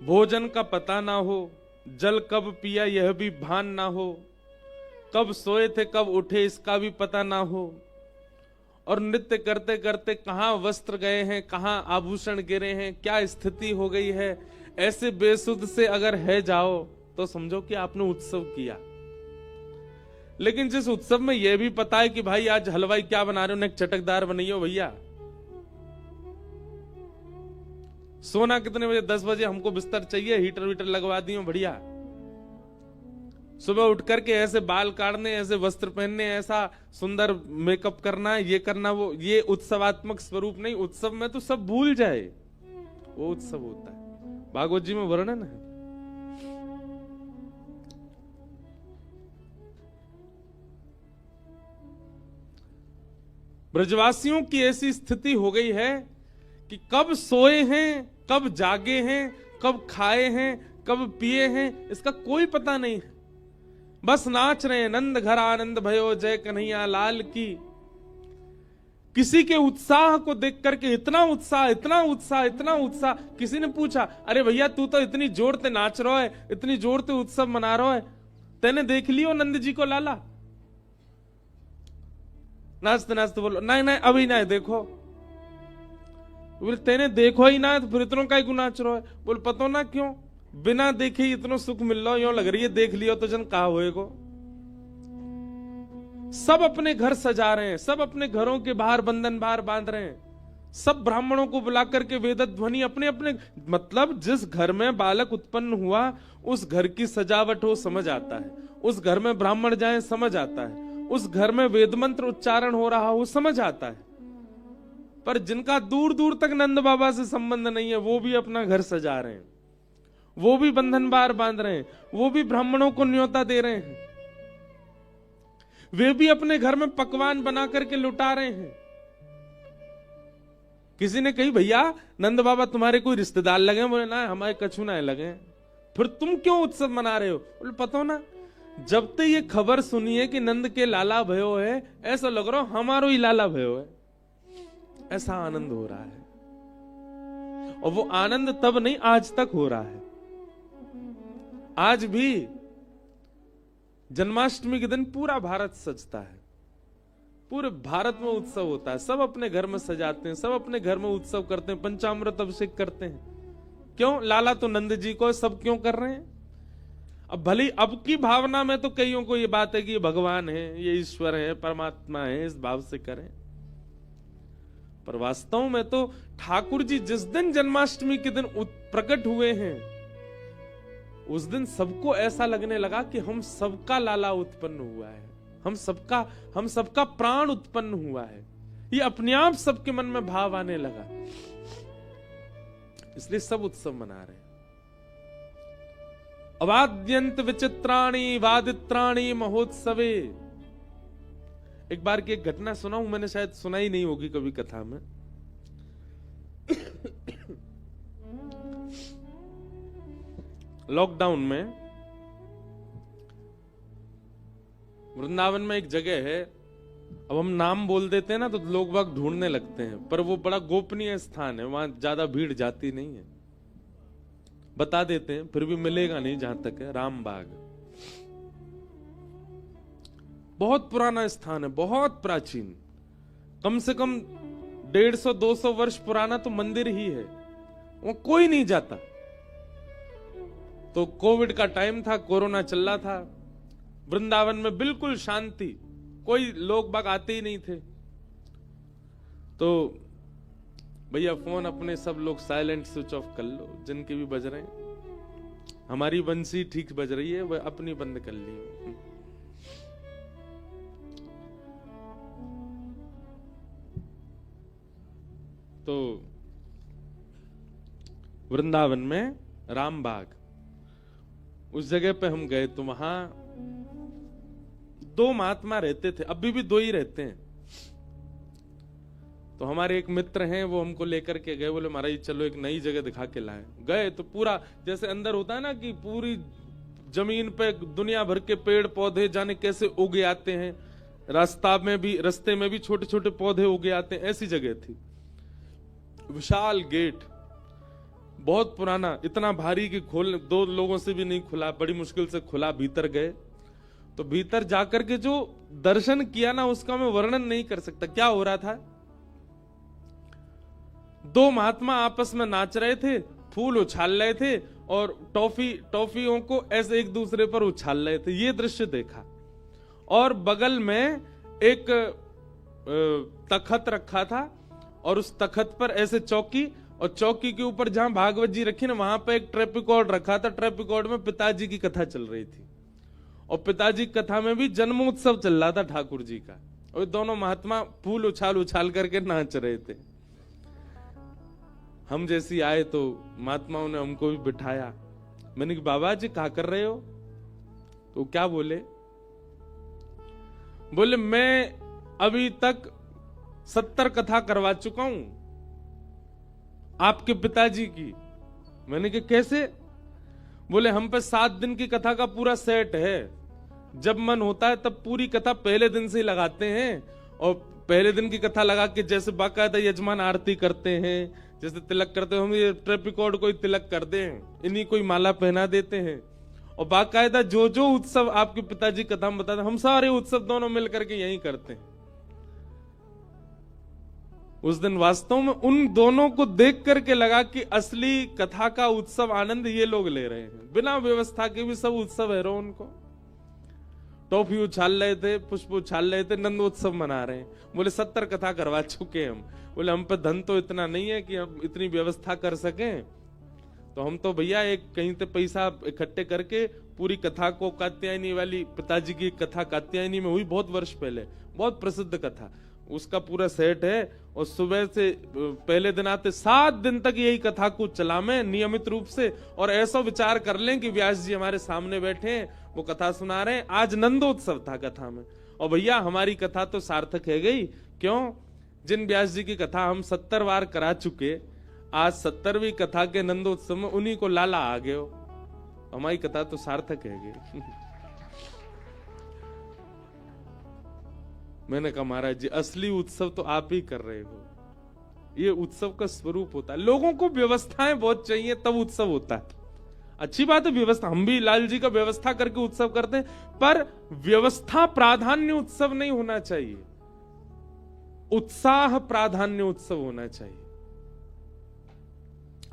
भोजन का पता ना हो, जल कब पिया यह भी भान ना हो, कब सोए थे कब उठे इसका भी पता ना हो, और नृत्य करते करते कहां वस्त्र गए हैं, कहां आभूषण गिरे हैं, क्या स्थिति हो गई है, ऐसे बेसुध से अगर है जाओ तो समझो कि आपने उत्सव किया। लेकिन जिस उत्सव में यह भी पता है कि भाई आज हलवाई क्या बना रहे हो, एक चटकदार बनाइयो भैया। सोना कितने बजे? 10 बजे हमको बिस्तर चाहिए, हीटर वीटर लगवा दियो बढ़िया। सुबह उठ करके ऐसे बाल काटने, ऐसे वस्त्र पहनने, ऐसा सुंदर मेकअप करना, ये करना, वो ये उत्सवात्मक स्वरूप नहीं। उत्सव में तो सब भूल जाए, वो उत्सव होता है। भागवत जी में वर्णन है। ब्रजवासियों की ऐसी स्थिति हो गई है कि कब सोए हैं, कब जागे हैं, कब खाए हैं, कब पिए हैं, इसका कोई पता नहीं है। बस नाच रहे हैं, नंद घर आनंद भयो जय कन्हैया लाल की। किसी के उत्साह को देख करके इतना उत्साह, इतना उत्साह, इतना उत्साह। किसी ने पूछा, अरे भैया तू तो इतनी जोर से नाच रहा है, इतनी जोर से उत्सव मना रहा है, तेने देख लियो नंद जी को लाला? नाचते नाचते बोलो, नहीं नहीं अभी नहीं देखो। बोले तेने देखो ही ना, तो फिर इतनों का ही नाच रहा है। बोल पतो ना क्यों, बिना देखे ही इतना सुख मिल रहा है, यूं लग रही है देख लियो तो जन कहा होएगो। सब अपने घर सजा रहे हैं, सब अपने घरों के बाहर बंधन बाहर बांध रहे हैं, सब ब्राह्मणों को बुला करके वेद ध्वनि अपने अपने, मतलब जिस घर में बालक उत्पन्न हुआ उस घर की सजावट हो समझ आता है, उस घर में ब्राह्मण जाए समझ आता है, उस घर में वेद मंत्र उच्चारण हो रहा हो समझ आता है। पर जिनका दूर दूर तक नंद बाबा से संबंध नहीं है, वो भी अपना घर सजा रहे हैं, वो भी बंधन बार बांध रहे हैं, वो भी ब्राह्मणों को न्योता दे रहे हैं। वे भी अपने घर में पकवान बना करके लुटा रहे हैं। किसी ने कही भैया नंद बाबा तुम्हारे कोई रिश्तेदार लगे? बोले ना हमारे कछु ना लगे। फिर तुम क्यों उत्सव मना रहे हो? बोले पता हो ना, जब तक ये खबर सुनी है कि नंद के लाला भयो है, ऐसा लग रहा हमारो ही लाला भयो है, ऐसा आनंद हो रहा है। और वो आनंद तब नहीं, आज तक हो रहा है। आज भी जन्माष्टमी के दिन पूरा भारत सजता है, पूरे भारत में उत्सव होता है। सब अपने घर में सजाते हैं, सब अपने घर में उत्सव करते हैं, पंचामृत अभिषेक करते हैं। क्यों? लाला तो नंद जी को, सब क्यों कर रहे हैं? अब भली अब की भावना में तो कईयों को ये बात है कि ये भगवान है, ये ईश्वर है, परमात्मा है, इस भाव से करें। पर वास्तव में तो ठाकुर जी जिस दिन जन्माष्टमी के दिन प्रकट हुए हैं, उस दिन सबको ऐसा लगने लगा कि हम सबका लाला उत्पन्न हुआ है, हम सबका प्राण उत्पन्न हुआ है। ये अपने आप सबके मन में भाव आने लगा, इसलिए सब उत्सव मना रहे हैं। अवाद्यंत विचित्राणि वादित्राणि महोत्सवे। एक बार की एक घटना सुनाऊं, मैंने शायद सुनाई नहीं होगी कभी कथा में। लॉकडाउन में वृंदावन में एक जगह है, अब हम नाम बोल देते हैं ना तो लोग बाग ढूंढने लगते हैं, पर वो बड़ा गोपनीय स्थान है, वहां ज्यादा भीड़ जाती नहीं है। बता देते हैं, फिर भी मिलेगा नहीं जहां तक है। रामबाग बहुत पुराना स्थान है, बहुत प्राचीन, कम से कम 150-200 वर्ष पुराना तो मंदिर ही है, वो कोई नहीं जाता। तो कोविड का टाइम था, कोरोना चल रहा था, वृंदावन में बिल्कुल शांति, कोई लोग बाग आते ही नहीं थे। तो भैया फोन अपने सब लोग साइलेंट स्विच ऑफ कर लो, जिनके भी बज रहे हैं। हमारी बंसी ठीक बज रही है, वह अपनी बंद कर ली। तो वृंदावन में रामबाग, उस जगह पे हम गए तो वहां 2 महात्मा रहते थे, अभी भी 2 ही रहते हैं। तो हमारे एक मित्र हैं, वो हमको लेकर के गए, बोले महाराज चलो एक नई जगह दिखा के लाए। गए तो पूरा जैसे अंदर होता है ना कि पूरी जमीन पे दुनिया भर के पेड़ पौधे जाने कैसे उगे आते हैं, रस्ते में भी छोटे छोटे पौधे उगे आते हैं, ऐसी जगह थी। विशाल गेट, बहुत पुराना, इतना भारी कि 2 लोगों से भी नहीं खुला, बड़ी मुश्किल से खुला। भीतर गए तो भीतर जाकर के जो दर्शन किया ना, उसका मैं वर्णन नहीं कर सकता। क्या हो रहा था, 2 महात्मा आपस में नाच रहे थे, फूल उछाल रहे थे और टॉफियों को ऐसे एक दूसरे पर उछाल रहे थे। ये दृश्य देखा। और बगल में एक तखत रखा था और उस तखत पर ऐसे चौकी, और चौकी के ऊपर जहां भागवत जी रखी ना, वहां पर एक ट्रेपिकॉर्ड रखा था। ट्रेपिकॉर्ड में पिताजी की कथा चल रही थी और पिताजी की कथा में भी जन्मोत्सव चल रहा था ठाकुर जी का, और दोनों महात्मा फूल उछाल करके नाच रहे थे। हम जैसी आए तो महात्माओं ने हमको भी बिठाया। मैंने कहा बाबा जी क्या कर रहे हो? तो क्या बोले मैं अभी तक 70 कथा करवा चुका हूं आपके पिताजी की। मैंने कहा कैसे? बोले हम पे 7 दिन की कथा का पूरा सेट है, जब मन होता है तब पूरी कथा पहले दिन से ही लगाते हैं, और पहले दिन की कथा लगा के जैसे बाकायदा यजमान आरती करते हैं, जैसे तिलक करते हैं, हम ये ट्रेपिकॉर्ड को तिलक कर दें, इन्हीं कोई माला पहना देते हैं, और बाकायदा जो जो उत्सव आपके पिताजी कथा में बताते, हम सारे उत्सव दोनों मिलकर के यही करते हैं। उस दिन वास्तव में उन दोनों को देख करके लगा कि असली कथा का उत्सव आनंद ये लोग ले रहे हैं, बिना व्यवस्था के भी सब उत्सव है। रो उनको टॉफी उछाल रहे थे, पुष्प उछाल रहे थे, नंदोत्सव मना रहे हैं। बोले 70 कथा करवा चुके हम। बोले हम पे धन तो इतना नहीं है कि हम इतनी व्यवस्था कर सकें, तो हम तो भैया एक कहीं से पैसा इकट्ठे करके पूरी कथा को, कात्यायनी वाली पिताजी की कथा कात्यायनी में हुई बहुत वर्ष पहले, बहुत प्रसिद्ध कथा, उसका पूरा सेट है। और सुबह से पहले दिन आते 7 दिन तक यही कथा को चलावें नियमित रूप से, और ऐसा विचार कर लें कि व्यास जी हमारे सामने बैठे हैं, वो कथा सुना रहे हैं। आज नंदोत्सव था कथा में, और भैया हमारी कथा तो सार्थक है गई। क्यों? जिन व्यास जी की कथा हम 70 बार करा चुके, आज 70वीं कथा के नंदोत्सव में उन्हीं को लाला आ गए हो, हमारी कथा तो सार्थक है गई। मैंने कहा महाराज जी असली उत्सव तो आप ही कर रहे हो, ये उत्सव का स्वरूप होता है। लोगों को व्यवस्थाएं बहुत चाहिए तब उत्सव होता है। अच्छी बात है व्यवस्था, हम भी लाल जी का व्यवस्था करके उत्सव करते हैं, पर व्यवस्था प्राधान्य उत्सव नहीं होना चाहिए, उत्साह प्राधान्य उत्सव होना चाहिए।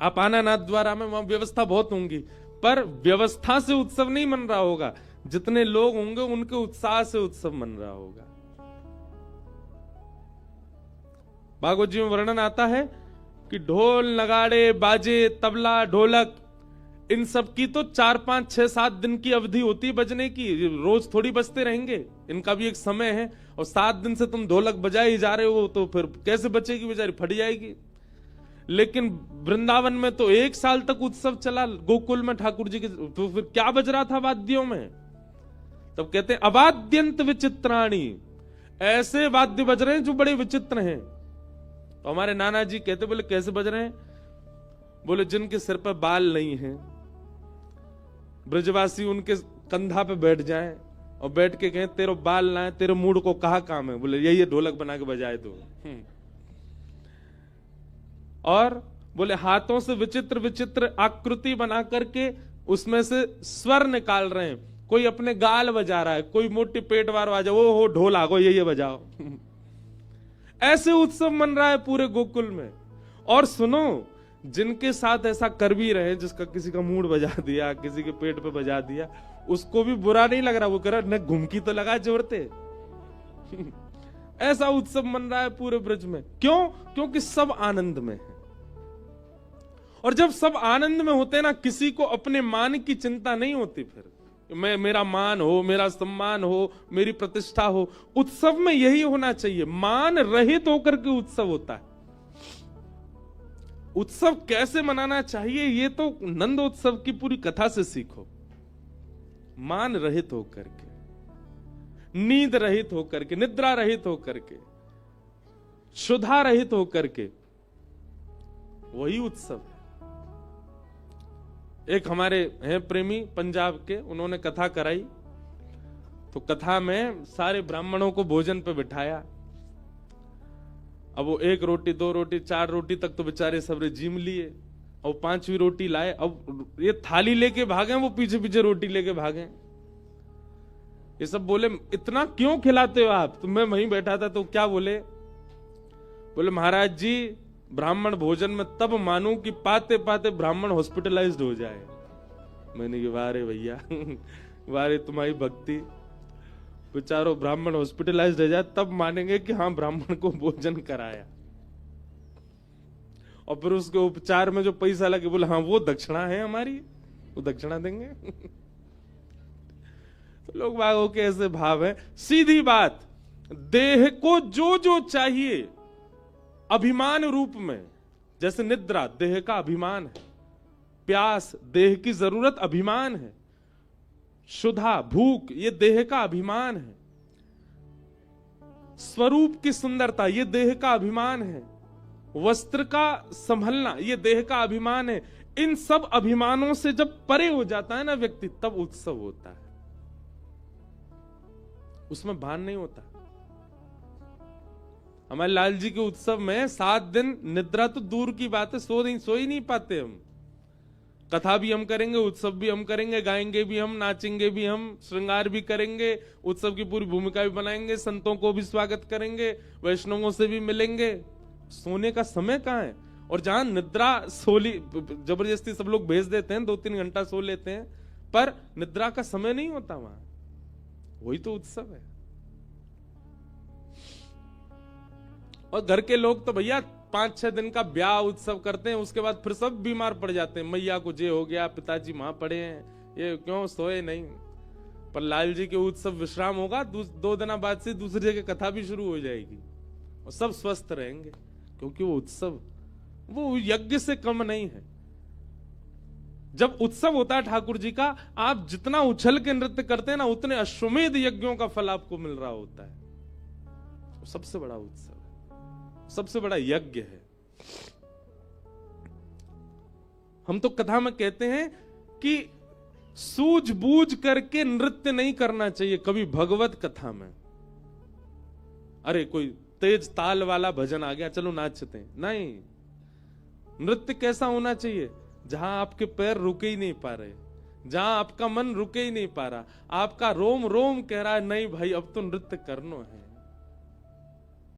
आप आना नाथ द्वारा में वहां व्यवस्था बहुत होंगी, पर व्यवस्था से उत्सव नहीं मन रहा होगा, जितने लोग होंगे उनके उत्साह से उत्सव मन रहा होगा। भागवत जी में वर्णन आता है कि ढोल नगाड़े बाजे तबला ढोलक इन सब की तो 4 5 6 7 दिन की अवधि होती है बजने की, रोज थोड़ी बजते रहेंगे, इनका भी एक समय है। और 7 दिन से तुम ढोलक बजाए ही जा रहे हो तो फिर कैसे बचेगी बेचारी, फट जाएगी। लेकिन वृंदावन में तो 1 साल तक उत्सव चला, गोकुल में ठाकुर जी के, तो फिर क्या बज रहा था वाद्यों में? तब कहते हैं अवाद्यंत विचित्राणी, ऐसे वाद्य बज रहे हैं जो बड़े विचित्र हैं। तो हमारे नाना जी कहते, बोले कैसे बज रहे हैं? बोले जिनके सिर पर बाल नहीं है, ब्रजवासी उनके कंधा पे बैठ जाएं और बैठ के कहें तेरे बाल ना है, तेरे मूड को कहा काम है? बोले यही ढोलक बना के बजाए दो। और बोले हाथों से विचित्र विचित्र आकृति बना करके उसमें से स्वर निकाल रहे हैं, कोई अपने गाल बजा रहा है, कोई मोटी पेट वार बजा, वो हो ढोल आगो ये बजाओ। ऐसे उत्सव मन रहा है पूरे गोकुल में। और सुनो, जिनके साथ ऐसा कर भी रहे, जिसका किसी का मूड बजा दिया, किसी के पेट पे बजा दिया, उसको भी बुरा नहीं लग रहा, वो कह रहा न घुमकी तो लगा जोड़ते। ऐसा उत्सव मन रहा है पूरे ब्रज में। क्यों? क्योंकि सब आनंद में है। और जब सब आनंद में होते हैं ना, किसी को अपने मान की चिंता नहीं होती। फिर मेरा मान हो, मेरा सम्मान हो, मेरी प्रतिष्ठा हो। उत्सव में यही होना चाहिए, मान रहित होकर के उत्सव होता है। उत्सव कैसे मनाना चाहिए ये तो नंदोत्सव की पूरी कथा से सीखो। मान रहित होकर के, नींद रहित होकर के, निद्रा रहित होकर के, क्षुधा रहित होकर के, वही उत्सव है। एक हमारे हैं प्रेमी पंजाब के, उन्होंने कथा कराई, तो कथा में सारे ब्राह्मणों को भोजन पे बिठाया। अब वो 1 रोटी 2 रोटी 4 रोटी तक तो बेचारे सबरे जीम लिए, और 5वीं रोटी लाए। अब ये थाली लेके भागे, वो पीछे पीछे रोटी लेके भागे। ये सब बोले इतना क्यों खिलाते हो आप? तो मैं वहीं बैठा था, तो क्या बोले? बोले महाराज जी ब्राह्मण भोजन में तब मानूं कि पाते पाते ब्राह्मण हॉस्पिटलाइज्ड हो जाए। मैंने कहा वारे भैया, वारे तुम्हारी भक्ति, बेचारो ब्राह्मण हॉस्पिटलाइज्ड हो जाए तब मानेंगे कि हाँ ब्राह्मण को भोजन कराया। और फिर उसके उपचार में जो पैसा लगे, बोले हाँ वो दक्षिणा है हमारी, वो दक्षिणा देंगे। तो लोग बागों के ऐसे भाव है। सीधी बात, देह को जो जो चाहिए अभिमान रूप में, जैसे निद्रा देह का अभिमान है, प्यास देह की जरूरत अभिमान है, क्षुधा भूख ये देह का अभिमान है, स्वरूप की सुंदरता ये देह का अभिमान है, वस्त्र का संभलना ये देह का अभिमान है। इन सब अभिमानों से जब परे हो जाता है ना व्यक्ति, तब उत्सव होता है, उसमें भान नहीं होता। हमारे लाल जी के उत्सव में 7 दिन निद्रा तो दूर की बात है, सो ही नहीं पाते हम। कथा भी हम करेंगे, उत्सव भी हम करेंगे, गाएंगे भी हम, नाचेंगे भी हम, श्रृंगार भी करेंगे, उत्सव की पूरी भूमिका भी बनाएंगे, संतों को भी स्वागत करेंगे, वैष्णवों से भी मिलेंगे। सोने का समय कहाँ है? और जहां निद्रा सोली जबरदस्ती सब लोग भेज देते हैं, 2-3 घंटा सो लेते हैं, पर निद्रा का समय नहीं होता वहां। वही तो उत्सव है। और घर के लोग तो भैया 5-6 दिन का ब्याह उत्सव करते हैं, उसके बाद फिर सब बीमार पड़ जाते हैं। मैया को जे हो गया, पिताजी वहां पड़े हैं, ये क्यों सोए नहीं। पर लाल जी के उत्सव विश्राम होगा, 2 दिन बाद से दूसरी जगह कथा भी शुरू हो जाएगी और सब स्वस्थ रहेंगे, क्योंकि वो उत्सव वो यज्ञ से कम नहीं है। जब उत्सव होता है ठाकुर जी का, आप जितना उछल के नृत्य करते हैं ना, उतने अश्वमेध यज्ञों का फल आपको मिल रहा होता है। सबसे बड़ा उत्सव है, सबसे बड़ा यज्ञ है। हम तो कथा में कहते हैं कि सूझबूझ करके नृत्य नहीं करना चाहिए कभी भगवत कथा में। अरे कोई तेज ताल वाला भजन आ गया, चलो नाचते हैं, नहीं। नृत्य कैसा होना चाहिए? जहां आपके पैर रुके ही नहीं पा रहे, जहां आपका मन रुके ही नहीं पा रहा, आपका रोम रोम कह रहा है नहीं भाई अब तो नृत्य करना है,